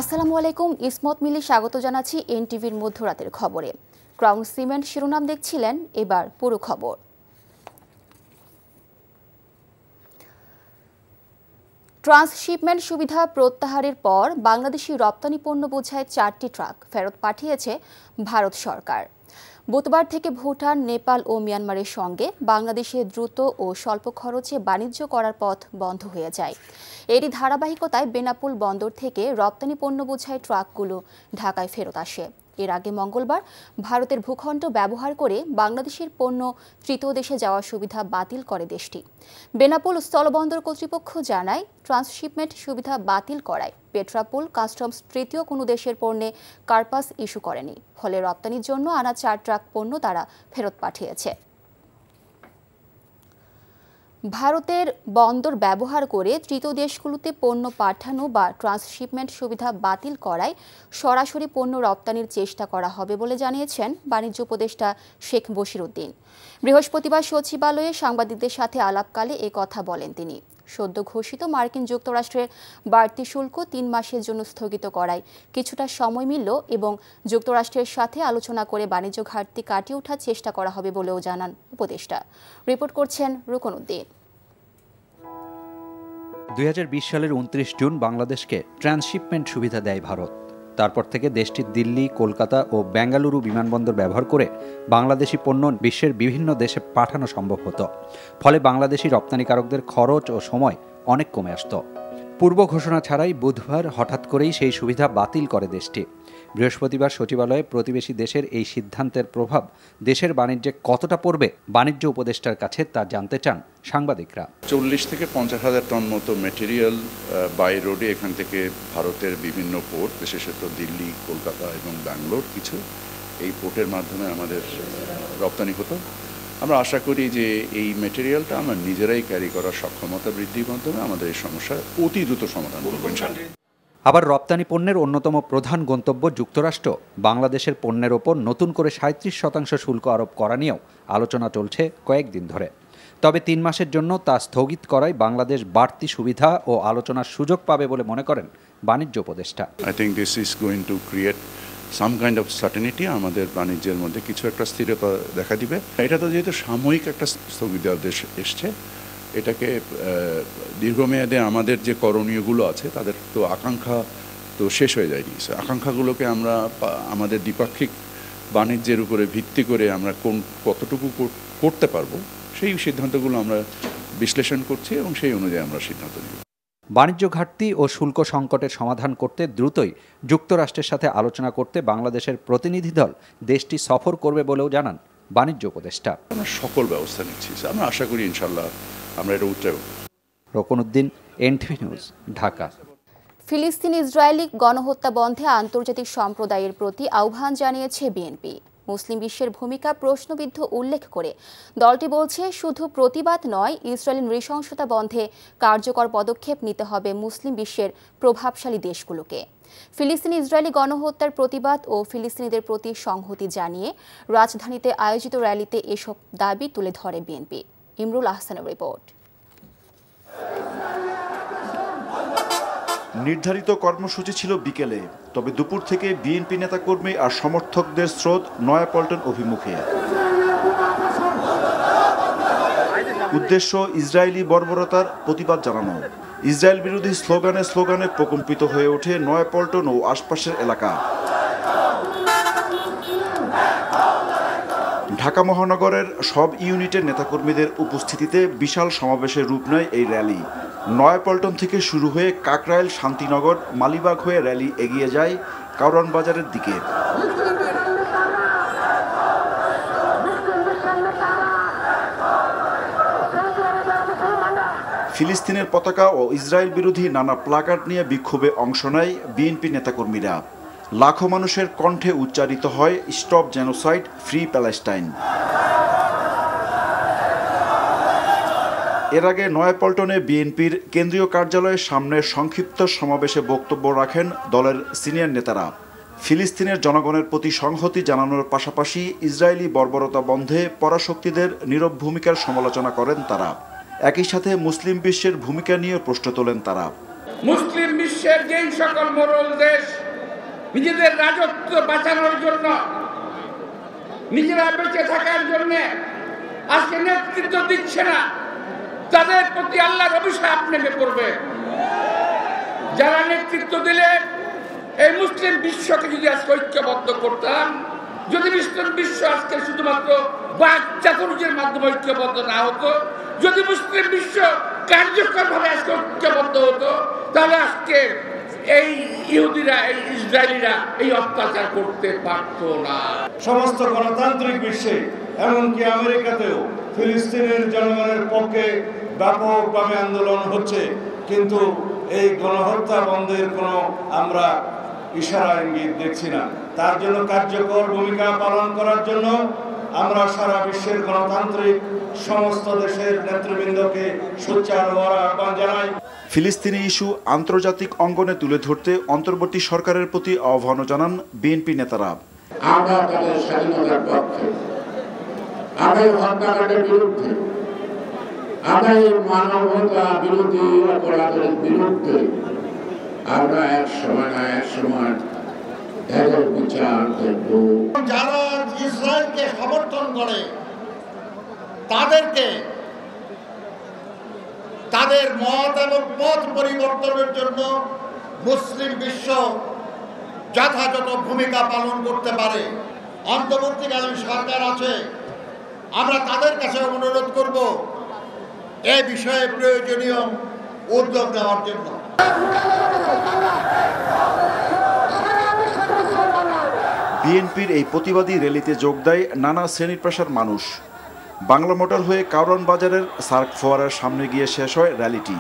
আসসালামু আলাইকুম, ইসমত মিলি স্বাগত জানাচ্ছি এনটিভির মধ্যরাতের খবরে। ক্রাউন সিমেন্ট শিরোনাম দেখছিলেন, এবার পুরো খবর। ট্রান্সশিপমেন্ট সুবিধা প্রত্যাহারের পর বাংলাদেশি রপ্তানি পণ্য বোঝাই 4টি ট্রাক ফেরত পাঠিয়েছে ভারত সরকার। বুধবার থেকে ভুটান, নেপাল ও মিয়ানমারের সঙ্গে বাংলাদেশে দ্রুত ও স্বল্প খরচে বাণিজ্য করার পথ বন্ধ হয়ে যায়। এরই ধারাবাহিকতায় বেনাপোল বন্দর থেকে রপ্তানি পণ্য বোঝাই ট্রাকগুলো ঢাকায় ফেরত আসে। এর আগে মঙ্গলবার ভারতের ভূখণ্ড ব্যবহার করে বাংলাদেশের পণ্য তৃতীয় দেশে যাওয়ার সুবিধা বাতিল করে দেশটি। বেনাপোল স্থলবন্দর কর্তৃপক্ষ জানায়, ট্রান্সশিপমেন্ট সুবিধা বাতিল করায় পেট্রাপোল কাস্টমস তৃতীয় কোনো দেশের পণ্যে কার্পাস ইস্যু করেনি। ফলে রপ্তানির জন্য আনা 4 ট্রাক পণ্য তারা ফেরত পাঠিয়েছে। ভারতের বন্দর ব্যবহার করে তৃতীয় দেশগুলোতে পণ্য পাঠানো বা ট্রান্সশিপমেন্ট সুবিধা বাতিল করায় সরাসরি পণ্য রপ্তানির চেষ্টা করা হবে বলে জানিয়েছেন বাণিজ্য উপদেষ্টা শেখ বশির উদ্দিন। বৃহস্পতিবার সচিবালয়ে সাংবাদিকদের সাথে আলাপকালে এ কথা বলেন তিনি। সদ্য ঘোষিত মার্কিন যুক্তরাষ্ট্রের বাড়তি শুল্ক 3 মাসের জন্য স্থগিত করায় কিছুটা সময় মিলল এবং যুক্তরাষ্ট্রের সাথে আলোচনা করে বাণিজ্য ঘাটতি কাটিয়ে ওঠার চেষ্টা করা হবে বলেও জানান উপদেষ্টা। রিপোর্ট করছেন রুকন উদ্দিন। 2020 সালের 29 জুন বাংলাদেশকে ট্রান্সশিপমেন্ট সুবিধা দেয় ভারত। তারপর থেকে দেশটির দিল্লি, কলকাতা ও বেঙ্গালুরু বিমানবন্দর ব্যবহার করে বাংলাদেশি পণ্য বিশ্বের বিভিন্ন দেশে পাঠানো সম্ভব হতো। ফলে বাংলাদেশি রপ্তানিকারকদের খরচ ও সময় অনেক কমে আসত। পূর্ব ঘোষণা ছাড়াই বুধবার হঠাৎ করেই সেই সুবিধা বাতিল করে দেশটি। বৃহস্পতিবার সচিবালয়ে প্রতিবেশী দেশের এই সিদ্ধান্তের প্রভাব দেশের বাণিজ্যে কতটা পড়বে বাণিজ্য উপদেষ্টার কাছে তা জানতে চান সাংবাদিকরা। 40 থেকে 50 হাজার টন মতো ম্যাটেরিয়াল বাই রোডে এখান থেকে ভারতের বিভিন্ন পোর্ট, বিশেষত দিল্লি, কলকাতা এবং ব্যাঙ্গালোর কিছু এই পোর্টের মাধ্যমে আমাদের রপ্তানি হতো। আমরা আশা করি যে এই ম্যাটেরিয়ালটা আমরা নিজেরাই ক্যারি করার সক্ষমতা বৃদ্ধির মাধ্যমে আমাদের এই সমস্যার অতি দ্রুত সমাধান করব ইনশাআল্লাহ। আবার রপ্তানি পণ্যের অন্যতম প্রধান গন্তব্য যুক্তরাষ্ট্র বাংলাদেশের পণ্যের ওপর নতুন করে 37% শুল্ক আরোপ করা নিয়েও আলোচনা চলছে কয়েকদিন ধরে। তবে 3 মাসের জন্য তা স্থগিত করায় বাংলাদেশ বাড়তি সুবিধা ও আলোচনার সুযোগ পাবে বলে মনে করেন বাণিজ্য উপদেষ্টা। I think this is going to create some kind of certainty, আমাদের বাণিজ্যের মধ্যে কিছু একটা স্থিরতা দেখা দিবে। এটা তো যেহেতু সাময়িক একটা স্থগিতাদেশ এসছে, এটাকে দীর্ঘমেয়াদে আমাদের যে করণীয়গুলো আছে তাদের তো আকাঙ্ক্ষা তো শেষ হয়ে যায়নি। আকাঙ্ক্ষাগুলোকে আমরা আমাদের দ্বিপাক্ষিক বাণিজ্যের উপরে ভিত্তি করে আমরা কতটুকু করতে পারবো সেই সিদ্ধান্তগুলো আমরা বিশ্লেষণ করছি এবং সেই অনুযায়ী আমরা সিদ্ধান্ত নিব। বাণিজ্য ঘাটতি ও শুল্ক সংকটের সমাধান করতে দ্রুতই যুক্তরাষ্ট্রের সাথে আলোচনা করতে বাংলাদেশের প্রতিনিধি দল দেশটি সফর করবে বলেও জানান বাণিজ্য উপদেষ্টা। আমরা সকল ব্যবস্থা নিচ্ছি, আমরা আশা করি ইনশাল্লাহ আমরা এটা উঠতে পারব। রোকন উদ্দিন, এনটিভি নিউজ, ঢাকা। ফিলিস্তিন ইসরায়েলি গণহত্যা বন্ধে আন্তর্জাতিক সম্প্রদায়ের প্রতি আহ্বান জানিয়েছে বিএনপি। মুসলিম বিশ্বের ভূমিকা প্রশ্নবিদ্ধ উল্লেখ করে দলটি বলছে, শুধু প্রতিবাদ নয়, ইসরায়েলি নৃশংসতা বন্ধে কার্যকর পদক্ষেপ নিতে হবে মুসলিম বিশ্বের প্রভাবশালী দেশগুলোকে। ফিলিস্তিন ইসরায়েলি গণহত্যার প্রতিবাদ ও ফিলিস্তিনিদের প্রতি সংহতি জানিয়ে রাজধানীতে আয়োজিত র্যালিতে এসব দাবি তুলে ধরে বিএনপি। ইমরুল আহসানের রিপোর্ট। নির্ধারিত কর্মসূচি ছিল বিকেলে, তবে দুপুর থেকে বিএনপি নেতাকর্মী আর সমর্থকদের স্রোত নয়াপল্টন অভিমুখে। উদ্দেশ্য ইসরায়েলি বর্বরতার প্রতিবাদ জানানো। ইসরায়েল বিরোধী স্লোগানে প্রকম্পিত হয়ে ওঠে নয়াপল্টন ও আশপাশের এলাকা। ঢাকা মহানগরের সব ইউনিটের নেতাকর্মীদের উপস্থিতিতে বিশাল সমাবেশের রূপ নেয় এই র্যালি। নয়াপল্টন থেকে শুরু হয়ে কাকরাইল, শান্তিনগর, মালিবাগ হয়ে র্যালি এগিয়ে যায় কারওয়ান বাজারের দিকে। ফিলিস্তিনের পতাকা ও ইসরায়েল বিরোধী নানা প্লাকার্ড নিয়ে বিক্ষোভে অংশ নেয় বিএনপি নেতাকর্মীরা। লাখো মানুষের কণ্ঠে উচ্চারিত হয় স্টপ জেনোসাইড, ফ্রি প্যালেস্টাইন। এর আগে নয়াপল্টনে বিএনপির কেন্দ্রীয় কার্যালয়ের সামনে সংক্ষিপ্ত সমাবেশে বক্তব্য রাখেন দলের সিনিয়র নেতারা। ফিলিস্তিনের জনগণের প্রতি সংহতি জানানোর পাশাপাশি ইসরায়েলি বর্বরতা বন্ধে পরাশক্তিদের নীরব ভূমিকার সমালোচনা করেন তারা। একই সাথে মুসলিম বিশ্বের ভূমিকা নিয়ে প্রশ্ন তোলেন তারা। মুসলিম বিশ্ব বিশ্বের যেই সকল মোড়ল দেশ নিজেদের রাজত্ব বাঁচানোর জন্য, নিজেরা বেঁচে থাকার জন্য আজকে নেতৃত্ব দিচ্ছে না, তাদের প্রতি আল্লাহর অভিশাপ নেমে পড়বে। যারা নেতৃত্ব দিলে এই মুসলিম বিশ্বকে যদি আজকে ঐক্যবদ্ধ করতাম, যদি মুসলিম বিশ্ব আজকে শুধুমাত্র বাক চাতুর্যের মাধ্যমে ঐক্যবদ্ধ না হতো, যদি মুসলিম বিশ্ব কার্যকরভাবে আজকে ঐক্যবদ্ধ হতো, তাহলে আজকে এই ইহুদিরা, এই ইসরায়েলিরা এই অত্যাচার করতে পারতো না। সমস্ত গণতান্ত্রিক বিশ্বে, এমনকি আমেরিকাতেও ফিলিস্তিনের জনগণের পক্ষে ব্যাপকভাবে আন্দোলন হচ্ছে, কিন্তু এই গণহত্যা বন্ধের কোনো আমরা ইশারা ইঙ্গিত দেখছি না। তার জন্য কার্যকর ভূমিকা পালন করার জন্য আমরা সারা বিশ্বের গণতান্ত্রিক সমস্ত দেশের নেতৃবৃন্দকে সোচ্চার হওয়ার আহ্বান জানাই। ফিলিস্তিনি ইস্যু আন্তর্জাতিক অঙ্গনে তুলে ধরতে অন্তর্বর্তী সরকারের প্রতি আহ্বানও জানান বিএনপি নেতারা। আমরা তাদের স্বাধীনতার পক্ষে, আমরা হত্যাকাণ্ডের বিরুদ্ধে, আমরা মানবতা বিরোধী অপরাধের বিরুদ্ধে আমরা এক সময় না এক সময় এদের বিচার দেখব। যারা ইসরায়েলকে সমর্থন করে তাদেরকে তাদের মত এবং পথ পরিবর্তনের জন্য মুসলিম বিশ্ব যথাযথ ভূমিকা পালন করতে পারে। অন্তর্বর্তীকালীন সরকার আছে, আমরা তাদের কাছে অনুরোধ করব এই বিষয়ে প্রয়োজনীয় উদ্যোগ নেওয়ার জন্য। বিএনপির এই প্রতিবাদী র্যালিতে যোগ দেয় নানা শ্রেণীর পেশার মানুষ। বাংলা মোটর হয়ে কারওয়ান বাজারের সার্ক ফোয়ারার সামনে গিয়ে শেষ হয় র্যালিটি।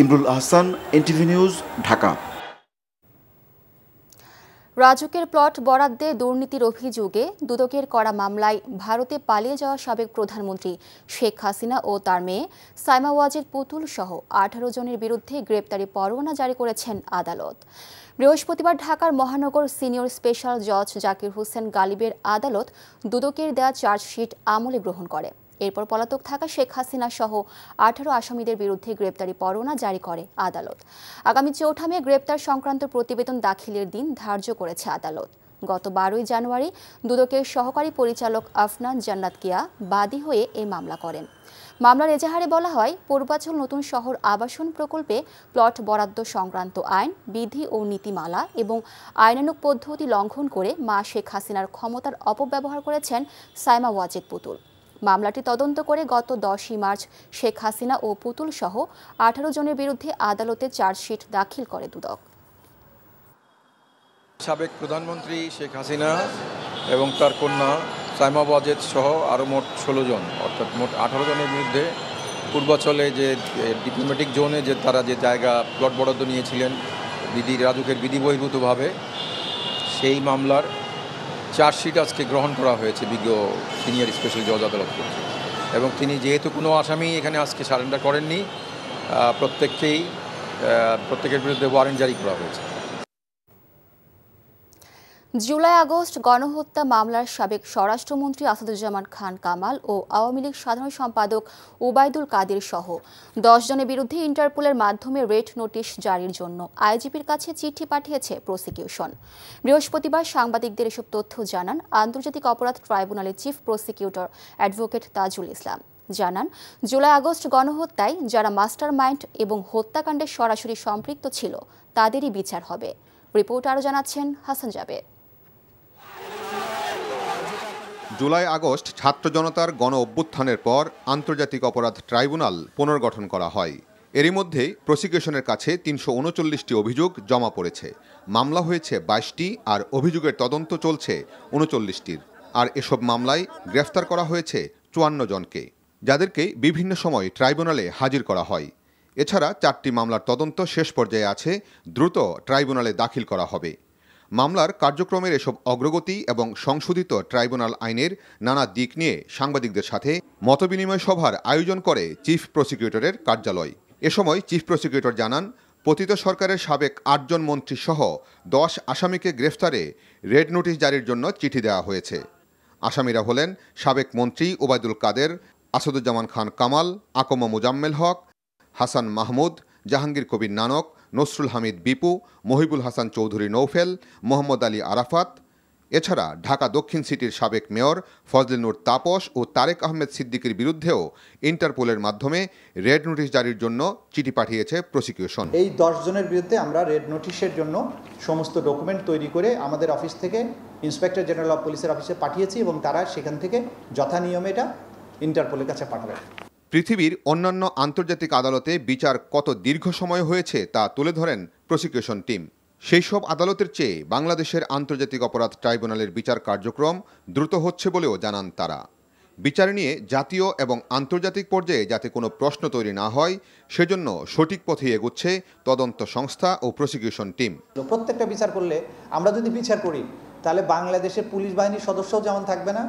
Imrul Ahsan, NTV news, Dhaka. রাজুকের প্লট বরাদ্দে দুর্নীতির অভিযোগে দুদকের করা মামলায় ভারতে পালিয়ে যাওয়া সাবেক প্রধানমন্ত্রী শেখ হাসিনা ও তার মেয়ে সাইমা ওয়াজেদ পুতুল সহ 18 জনের বিরুদ্ধে গ্রেপ্তারি পরোয়ানা জারি করেছেন আদালত। বৃহস্পতিবার ঢাকার মহানগর সিনিয়র স্পেশাল জজ জাকির হোসেন গালিবের আদালত দুদকের দেয়া চার্জশিট আমলে গ্রহণ করে। এরপর পলাতক থাকা শেখ হাসিনা সহ 18 আসামিদের বিরুদ্ধে গ্রেপ্তারি পরোয়ানা জারি করে আদালত। আগামী 4 মে গ্রেপ্তার সংক্রান্ত প্রতিবেদন দাখিলের দিন ধার্য করেছে আদালত। গত 12 জানুয়ারি দুদকের সহকারী পরিচালক আফনান জান্নাত কিয়া বাদী হয়ে এই মামলা করেন। মামলার এজাহারে বলা হয়, পূর্বাঞ্চল নতুন শহর আবাসন প্রকল্পে প্লট বরাদ্দ সংক্রান্ত আইন, বিধি ও নীতিমালা এবং আইনানুগ পদ্ধতি লঙ্ঘন করে মা শেখ হাসিনার ক্ষমতার অপব্যবহার করেছেন সাইমা ওয়াজেদ পুতুল। মামলাটি তদন্ত করে গত 10 মার্চ শেখ হাসিনা ও পুতুল সহ 18 জনের বিরুদ্ধে আদালতে চার্জশিট দাখিল করে দুদক। সাবেক প্রধানমন্ত্রী শেখ হাসিনা এবং তার কন্যা সাইমা ওয়াজেদ সহ আরও মোট 16 জন, অর্থাৎ মোট 18 জনের বিরুদ্ধে পূর্বাঞ্চলে যে ডিপ্লোম্যাটিক জোনে যে তারা যে জায়গা প্লট বরাদ্দ নিয়েছিলেন রাজুকের বিধি বহির্ভূতভাবে, সেই মামলার চার্জশিট আজকে গ্রহণ করা হয়েছে বিজ্ঞ সিনিয়র স্পেশাল জজ আদালত কর্তৃক। এবং তিনি যেহেতু কোনো আসামি এখানে আজকে সারেন্ডার করেননি, প্রত্যেকের বিরুদ্ধে ওয়ারেন্ট জারি করা হয়েছে। জুলাই আগস্ট গণহত্যা মামলার সাবেক স্বরাষ্ট্রমন্ত্রী আসাদুজ্জামান খান কামাল ও আওয়ামী লীগ সাধারণ সম্পাদক ওবায়দুল কাদের সহ 10 জনের বিরুদ্ধে ইন্টারপোলের মাধ্যমে রেড নোটিশ জারির জন্য আইজিপির কাছে চিঠি পাঠিয়েছে প্রসিকিউশন। বৃহস্পতিবার সাংবাদিকদের এসব তথ্য জানান আন্তর্জাতিক অপরাধ ট্রাইব্যুনালের chief prosecutor advocate Tajul Islam. জানান, জুলাই আগস্ট গণহত্যায় যারা মাস্টার মাইন্ড এবং হত্যাকাণ্ডে সরাসরি সম্পৃক্ত ছিল তাদেরই বিচার হবে। রিপোর্ট আরও জানাচ্ছেন হাসান জাবেদ। জুলাই আগস্ট ছাত্র জনতার গণ অভ্যুত্থানের পর আন্তর্জাতিক অপরাধ ট্রাইব্যুনাল পুনর্গঠন করা হয়। এরই মধ্যে প্রসিকিউশনের কাছে 339টি অভিযোগ জমা পড়েছে। মামলা হয়েছে 22টি আর অভিযোগের তদন্ত চলছে 39টির। আর এসব মামলায় গ্রেফতার করা হয়েছে 54 জনকে, যাদেরকে বিভিন্ন সময় ট্রাইব্যুনালে হাজির করা হয়। এছাড়া 4টি মামলার তদন্ত শেষ পর্যায়ে আছে, দ্রুত ট্রাইব্যুনালে দাখিল করা হবে। মামলার কার্যক্রমের এসব অগ্রগতি এবং সংশোধিত ট্রাইব্যুনাল আইনের নানা দিক নিয়ে সাংবাদিকদের সাথে মতবিনিময় সভার আয়োজন করে চিফ প্রসিকিউটরের কার্যালয়। এ সময় চিফ প্রসিকিউটর জানান, পতিত সরকারের সাবেক 8 জন মন্ত্রী সহ 10 আসামিকে গ্রেফতারে রেড নোটিশ জারির জন্য চিঠি দেওয়া হয়েছে। আসামিরা হলেন সাবেক মন্ত্রী ওবায়দুল কাদের, আসাদুজ্জামান খান কামাল, আকমা মোজাম্মেল হক, হাসান মাহমুদ, জাহাঙ্গীর কবির নানক, নসরুল হামিদ বিপু, মহিবুল হাসান চৌধুরী নৌফেল, মোহাম্মদ আলী আরাফাত, এছাড়া ঢাকা দক্ষিণ সিটির সাবেক মেয়র ফজলে নূর তাপস ও তারেক আহমেদ সিদ্দিকীর বিরুদ্ধেও ইন্টারপোলের মাধ্যমে রেড নোটিশ জারির জন্য চিঠি পাঠিয়েছে প্রসিকিউশন। এই 10 জনের বিরুদ্ধে আমরা রেড নোটিশের জন্য সমস্ত ডকুমেন্ট তৈরি করে আমাদের অফিস থেকে ইন্সপেক্টর জেনারেল অফ পুলিশের অফিসে পাঠিয়েছি এবং তারা সেখান থেকে যথানিয়মে এটা ইন্টারপোলের কাছে পাঠাবে। পৃথিবীর অন্যান্য আন্তর্জাতিক আদালতে বিচার কত দীর্ঘ সময় হয়েছে তা তুলে ধরেন প্রসিকিউশন টিম। সেই সব আদালতের চেয়ে বাংলাদেশের আন্তর্জাতিক অপরাধ ট্রাইব্যুনালের বিচার কার্যক্রম দ্রুত হচ্ছে বলেও জানান তারা। বিচার নিয়ে জাতীয় এবং আন্তর্জাতিক পর্যায়ে যাতে কোনো প্রশ্ন তৈরি না হয় সেজন্য সঠিক পথে এগুচ্ছে তদন্ত সংস্থা ও প্রসিকিউশন টিম। প্রত্যেকটা বিচার করলে আমরা যদি বিচার করি তাহলে বাংলাদেশের পুলিশ বাহিনীর সদস্যও যেমন থাকবে না,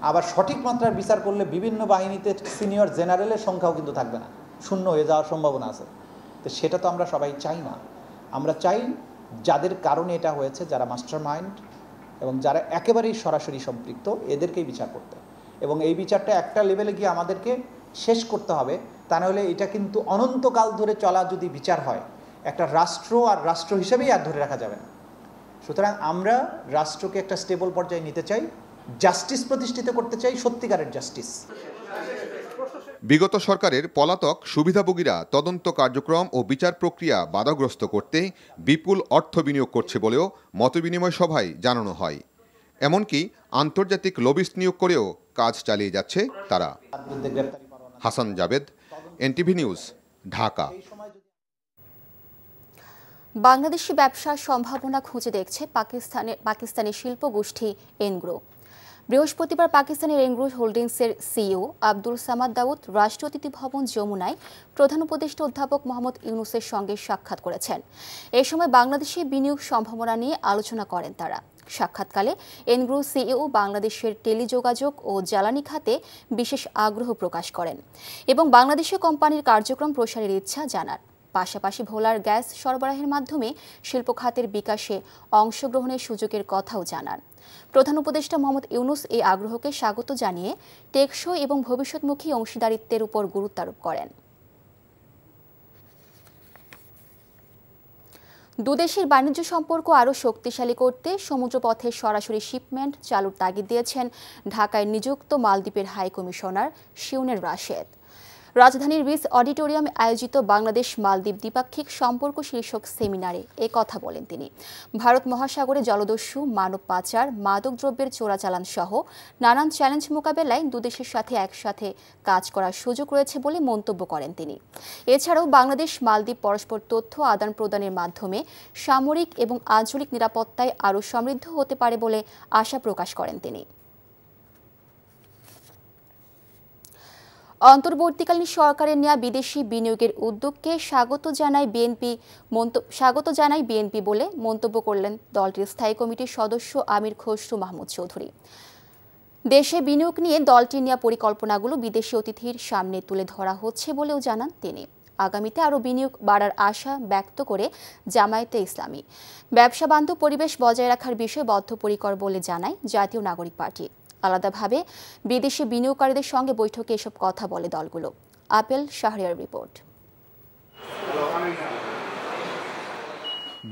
আবার সঠিক মাত্রার বিচার করলে বিভিন্ন বাহিনীতে সিনিয়র জেনারেলের সংখ্যাও কিন্তু থাকবে না, শূন্য হয়ে যাওয়ার সম্ভাবনা আছে। তো সেটা তো আমরা সবাই চাই না। আমরা চাই যাদের কারণে এটা হয়েছে, যারা মাস্টার মাইন্ড এবং যারা একেবারেই সরাসরি সম্পৃক্ত, এদেরকেই বিচার করতে, এবং এই বিচারটা একটা লেভেলে গিয়ে আমাদেরকে শেষ করতে হবে। তা নাহলে এটা কিন্তু অনন্তকাল ধরে চলা যদি বিচার হয়, একটা রাষ্ট্র আর রাষ্ট্র হিসেবেই আর ধরে রাখা যাবে না। সুতরাং আমরা রাষ্ট্রকে একটা স্টেবল পর্যায়ে নিতে চাই, জাস্টিস প্রতিষ্ঠিত করতে চাই, সত্যিকারের জাস্টিস। বিগত সরকারের পলাতক সুবিধাভোগীরা তদন্ত কার্যক্রম ও বিচার প্রক্রিয়া বাধাগ্রস্ত করতে বিপুল অর্থ বিনিয়োগ করছে বলেও মতবিনিময় সভায় জানানো হয়। এমনকি আন্তর্জাতিক লবিস্ট নিয়োগ করেও কাজ চালিয়ে যাচ্ছে তারা। Hasan Javed, NTV news, Dhaka. বাংলাদেশি ব্যবসার সম্ভাবনা খুঁজে দেখছে পাকিস্তানি শিল্প গোষ্ঠী এনগ্রো। বৃহস্পতিবার পাকিস্তানের এনগ্রো হোল্ডিংসের সিইও আব্দুল সামাদ দাউদ রাষ্ট্রীয় অতিথি ভবন যমুনায় প্রধান উপদেষ্টা অধ্যাপক মোহাম্মদ ইউনূসের সঙ্গে সাক্ষাৎ করেছেন। এ সময় বাংলাদেশে বিনিয়োগ সম্ভাবনা নিয়ে আলোচনা করেন তারা। সাক্ষাৎকালে এনগ্রো সিইও বাংলাদেশের টেলিযোগাযোগ ও জ্বালানি খাতে বিশেষ আগ্রহ প্রকাশ করেন এবং বাংলাদেশীয় কোম্পানির কার্যক্রম প্রসারের ইচ্ছা জানান। পাশাপাশি ভোলার গ্যাস সরবরাহের মাধ্যমে শিল্প খাতের বিকাশে অংশগ্রহণের সুযোগের কথাও জানান। প্রধান উপদেষ্টা মোহাম্মদ ইউনূস এই আগ্রহকে স্বাগত জানিয়ে টেকসই এবং ভবিষ্যৎমুখী অংশীদারিত্বের উপর গুরুত্ব আরোপ করেন। দুদেশের বাণিজ্য সম্পর্ক আরও শক্তিশালী করতে সমুদ্রপথে সরাসরি শিপমেন্ট চালুর তাগিদ দিয়েছেন ঢাকায় নিযুক্ত মালদ্বীপের হাই কমিশনার শিউনের রাশেদ। রাজধানীর রিস অডিটোরিয়ামে আয়োজিত বাংলাদেশ মালদ্বীপ দ্বিপাক্ষিক সম্পর্ক শীর্ষক সেমিনারে এ কথা বলেন তিনি। ভারত মহাসাগরে জলদস্যু, মানব পাচার, মাদকদ্রব্যের চোরাচালান সহ নানান চ্যালেঞ্জ মোকাবেলায় দুদেশের সাথে একসাথে কাজ করার সুযোগ রয়েছে বলে মন্তব্য করেন তিনি। এছাড়াও বাংলাদেশ মালদ্বীপ পরস্পর তথ্য আদান প্রদানের মাধ্যমে সামরিক এবং আঞ্চলিক নিরাপত্তায় আরও সমৃদ্ধ হতে পারে বলে আশা প্রকাশ করেন তিনি। অন্তর্বর্তীকালীন সরকারের নেওয়া বিদেশি বিনিয়োগের উদ্যোগকে স্বাগত জানায় বিএনপি বলে মন্তব্য করলেন দলটির স্থায়ী কমিটির সদস্য আমির খসরু মাহমুদ চৌধুরী। দেশে বিনিয়োগ নিয়ে দলটির নেওয়া পরিকল্পনাগুলো বিদেশি অতিথির সামনে তুলে ধরা হচ্ছে বলেও জানান তিনি। আগামীতে আরও বিনিয়োগ বাড়ার আশা ব্যক্ত করে জামায়াতে ইসলামী ব্যবসা বান্ধব পরিবেশ বজায় রাখার বিষয়ে বদ্ধপরিকর বলে জানায় জাতীয় নাগরিক পার্টি। আলাদাভাবে বিদেশি বিনিয়োগকারীদের সঙ্গে বৈঠকে এসব কথা বলে দলগুলো। Apple Shahriar report.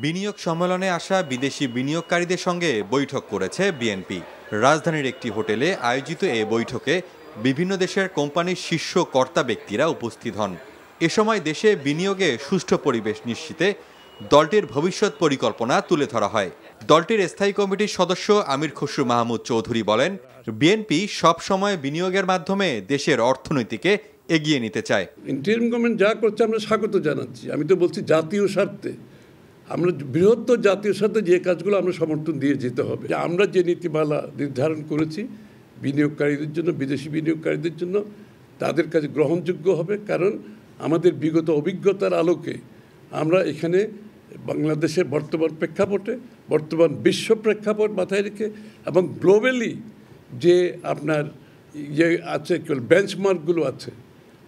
বিনিয়োগ সম্মেলনে আসা বিদেশি বিনিয়োগকারীদের সঙ্গে বৈঠক করেছে বিএনপি। রাজধানীর একটি হোটেলে আয়োজিত এই বৈঠকে বিভিন্ন দেশের কোম্পানির শীর্ষ কর্তা ব্যক্তিরা উপস্থিত হন। এ সময় দেশে বিনিয়োগে সুষ্ঠু পরিবেশ নিশ্চিতে দলটির ভবিষ্যৎ পরিকল্পনা তুলে ধরা হয়। দলটির স্থায়ী কমিটির সদস্য আমির খসরু মাহমুদ চৌধুরী বলেন, বিএনপি সব সময় বিনিয়োগের মাধ্যমে দেশের অর্থনীতিকে এগিয়ে নিতে চায়। ইন্টারিম গভর্নমেন্ট যা করছে আমরা স্বাগত জানাচ্ছি। আমি তো বলছি জাতীয় স্বার্থে, আমরা বৃহত্তর জাতীয় স্বার্থে যে কাজগুলো আমরা সমর্থন দিয়ে যেতে হবে। আমরা যে নীতিমালা নির্ধারণ করেছি বিনিয়োগকারীদের জন্য, বিদেশি বিনিয়োগকারীদের জন্য, তাদের কাছে গ্রহণযোগ্য হবে। কারণ আমাদের বিগত অভিজ্ঞতার আলোকে আমরা এখানে বাংলাদেশের বর্তমান প্রেক্ষাপটে, বর্তমান বিশ্ব প্রেক্ষাপট মাথায় রেখে এবং গ্লোবালি যে আপনার ইয়ে আছে বেঞ্চমার্কগুলো আছে,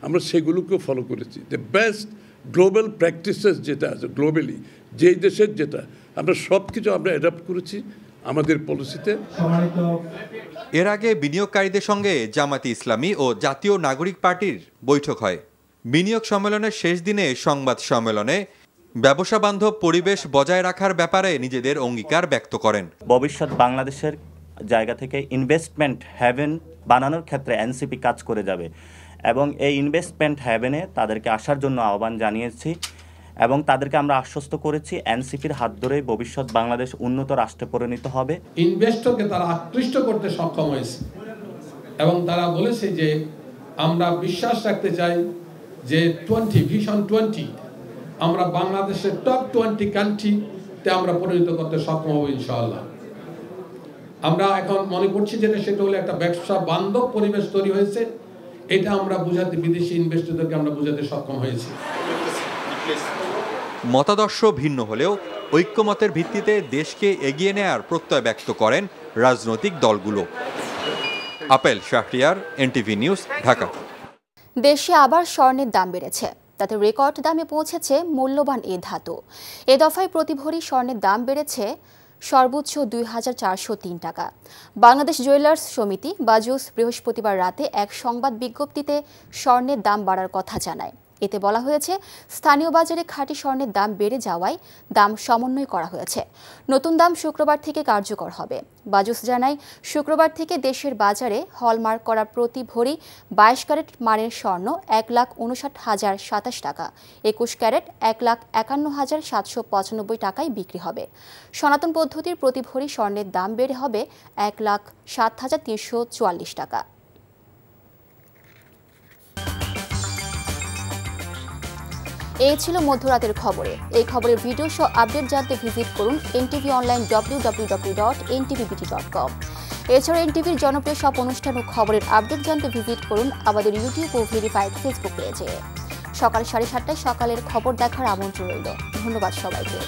আমরা সেগুলোকেও ফলো করেছি। দ্য বেস্ট গ্লোবাল প্র্যাকটিসেস যেটা আছে গ্লোবালি, যেই দেশের যেটা, আমরা সব কিছু আমরা অ্যাডাপ্ট করেছি আমাদের পলিসিতে। এর আগে বিনিয়োগকারীদের সঙ্গে জামায়াতে ইসলামী ও জাতীয় নাগরিক পার্টির বৈঠক হয়। বিনিয়োগ সম্মেলনের শেষ দিনে সংবাদ সম্মেলনে ব্যবসা বান্ধব পরিবেশ বজায় রাখার ব্যাপারে নিজেদের অঙ্গীকার ব্যক্ত করেন। ভবিষ্যৎ বাংলাদেশের জায়গা থেকে ইনভেস্টমেন্ট হ্যাভেন বানানোর ক্ষেত্রে এনসিপি কাজ করে যাবে এবং এই ইনভেস্টমেন্ট হ্যাভেনে তাদেরকে আসার জন্য আহ্বান জানিয়েছি এবং তাদেরকে আমরা আশ্বস্ত করেছি এনসিপির হাত ধরে ভবিষ্যৎ বাংলাদেশ উন্নত রাষ্ট্রে পরিণত হবে। ইনভেস্টরকে তারা আকৃষ্ট করতে সক্ষম হয়েছে এবং তারা বলেছে যে আমরা বিশ্বাস রাখতে চাই যে ভিশন 20 আমরা বাংলাদেশের টপ 20 কান্ট্রিতে আমরা পরিণত করতে সক্ষম হব ইনশাআল্লাহ। আমরা এখন মনে করছি যেটা সেটা হলো একটা ব্যবসা বান্ধব পরিবেশ তৈরি হয়েছে, এটা আমরা বুঝাতে বিদেশি ইনভেস্টরদেরকে আমরা বুঝাতে সক্ষম হয়েছি। মতাদর্শ ভিন্ন হলেও ঐক্যমতের ভিত্তিতে দেশকে এগিয়ে নেয়ার প্রত্যয় ব্যক্ত করেন রাজনৈতিক দলগুলো। Apple Shahriar, NTV news, Dhaka. দেশে আবার স্বর্ণের দাম বেড়েছে, তাতে রেকর্ড দামে পৌঁছেছে মূল্যবান এ ধাতু। এ দফায় প্রতি ভরি স্বর্ণের দাম বেড়েছে সর্বোচ্চ ২,৪০৩ টাকা। বাংলাদেশ জুয়েলার্স সমিতি বাজুস বৃহস্পতিবার রাতে এক সংবাদ বিজ্ঞপ্তিতে স্বর্ণের দাম বাড়ার কথা জানায়। এতে বলা হয়েছে, স্থানীয় বাজারে খাঁটি স্বর্ণের দাম বেড়ে যাওয়ায় দাম সমন্বয় করা হয়েছে। নতুন দাম শুক্রবার থেকে কার্যকর হবে। বাজুস জানায়, শুক্রবার থেকে দেশের বাজারে হলমার্ক করা প্রতি ভরি 22 ক্যারেট মানের স্বর্ণ ১,৫৯,০২৭ টাকা, ২১ ক্যারেট ১,৫১,৭৯৫ টাকায় বিক্রি হবে। সনাতন পদ্ধতির প্রতি ভরি স্বর্ণের দাম বেড়ে হবে ১,০৭,৩৪৪ টাকা। এই ছিল মধ্যরাতের খবরে। এই খবরের ভিডিও সহ আপডেট জানতে ভিজিট করুন এনটিভি অনলাইন www.ntvbt.com। এছাড়া এনটিভির জনপ্রিয় সব অনুষ্ঠান ও খবরের আপডেট জানতে ভিজিট করুন আমাদের ইউটিউব ও ভেরিফাইড ফেসবুক পেজে। সকাল 7:30টায় সকালের খবর দেখার আমন্ত্রণ রইল। ধন্যবাদ সবাইকে।